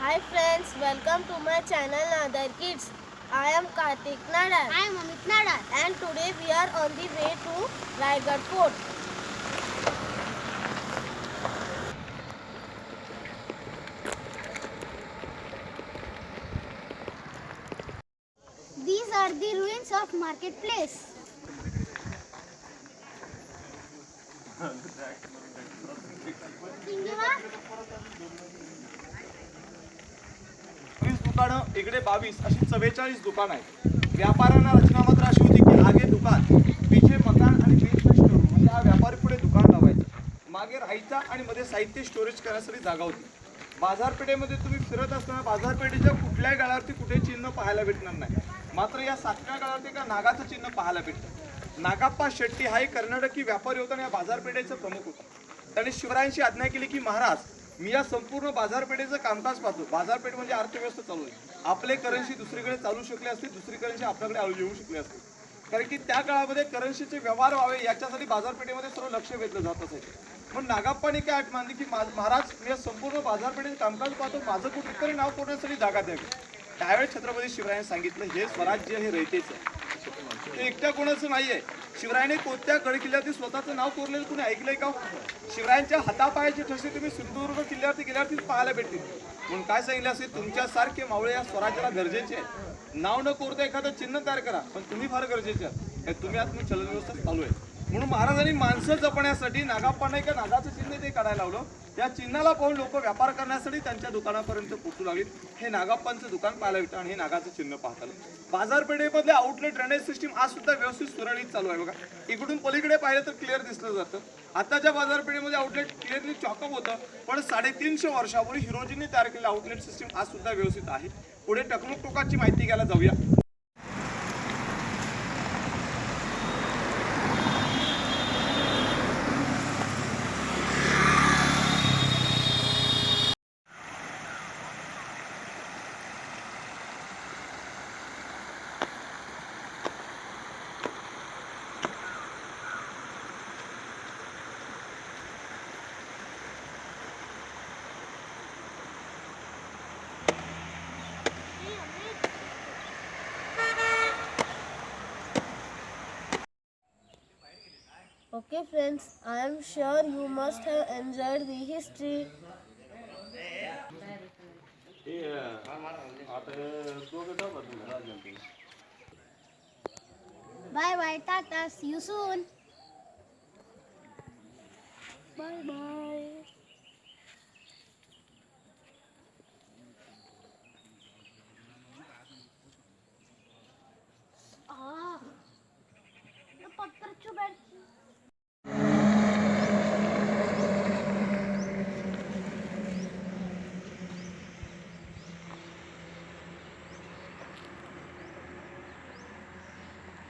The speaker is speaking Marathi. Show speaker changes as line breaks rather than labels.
Hi friends, welcome to my channel Nadar Kids. I am Kartik Nadar.
I am Amit Nadar.
And today we are on the way to Raigad Fort.
These are the ruins of marketplace.
दुकानं इकडे 22 अशी 44 दुकान आहेत. व्यापाऱ्यांना रचना मात्र अशी होती की आगे दुकान, पीछे मकान आणि बीच में स्टोर. म्हणजे हा व्यापारी पुढे दुकान लावायचा, मागे राहायचा आणि मध्ये साहित्य स्टोरेज करण्यासाठी जागा होती. बाजारपेठेमध्ये तुम्ही फिरत असताना बाजारपेठेच्या कुठल्याही गाळावरती कुठे चिन्ह पाहायला भेटणार नाही. मात्र या 7व्या गाळावरती एका नागाचं चिन्ह पाहायला भेटतं. नागाप्पा शेट्टी हा एक कर्नाटकी व्यापारी होता आणि या बाजारपेठेचा प्रमुख होता. त्याने शिवरायांची आज्ञा केली की महाराज, मी या संपूर्ण बाजारपेठेचं कामकाज पाहतो. बाजारपेठ म्हणजे अर्थव्यवस्था चालू आहे. आपले करन्सी दुसरीकडे चालू शकले असते, दुसरी करन्सी आपल्याकडे येऊ शकले असते. कारण की त्या काळामध्ये करन्सीचे व्यवहार व्हावे याच्यासाठी बाजारपेठेमध्ये सर्व लक्ष वेधलं जात असायचं. मग नागाप्पाने काय अट मानली की महाराज, मी या संपूर्ण बाजारपेठेचं कामकाज पाहतो, माझं कुठेतरी नाव कोरण्यासाठी जागा द्यावी. त्यावेळेस छत्रपती शिवरायांनी सांगितलं, हे स्वराज्य हे रयतेचं आहे, ते एकट्या कोणाचं नाहीये. शिवरायाने कोणत्या गड किल्ल्यावरती स्वतःचं नाव कोरलेलं कुणी ऐकलंय का? शिवरायांच्या हातापायाचे ठसे तुम्ही सिंधुदुर्ग किल्ल्यावरती गेल्यावरती पाहायला भेटतील. म्हणून काय सांगितलं असेल, तुमच्यासारखे मावळे या स्वराज्याला गरजेचे आहे. नाव न कोरता एखादं चिन्ह तयार करा, पण तुम्ही फार गरजेचे आहात. तुम्ही आत चलनव्यवस्था चालू आहे. म्हणून महाराजांनी माणसं जपण्यासाठी नागाप्पांना एका नागाचं चिन्ह ते काढायला लावलं. त्या चिन्हाला पाहून लोक व्यापार करण्यासाठी त्यांच्या दुकानापर्यंत पोहोचू लागली. हे नागाप्पांचं दुकान पाहायला भेटतं आणि हे नागाचं चिन्ह पाहता आलं. बाजारपेठेमधले आउटलेट ड्रेनेज सिस्टीम आज सुद्धा व्यवस्थित सुरळीत चालू आहे बघा. इकडून पलीकडे पाहिलं तर क्लिअर दिसलं जातं. आताच्या बाजारपेठेमध्ये आउटलेट क्लिअरली चॉकअप होतं, पण 350 वर्षापूर्वी हिरोजींनी तयार केलेलं आउटलेट सिस्टीम आज सुद्धा व्यवस्थित आहे. पुढे टकमक टोकाची माहिती घ्यायला जाऊया.
Okay friends, I am sure you must have enjoyed the history.
Bye bye, Tata. See you soon.
Bye bye.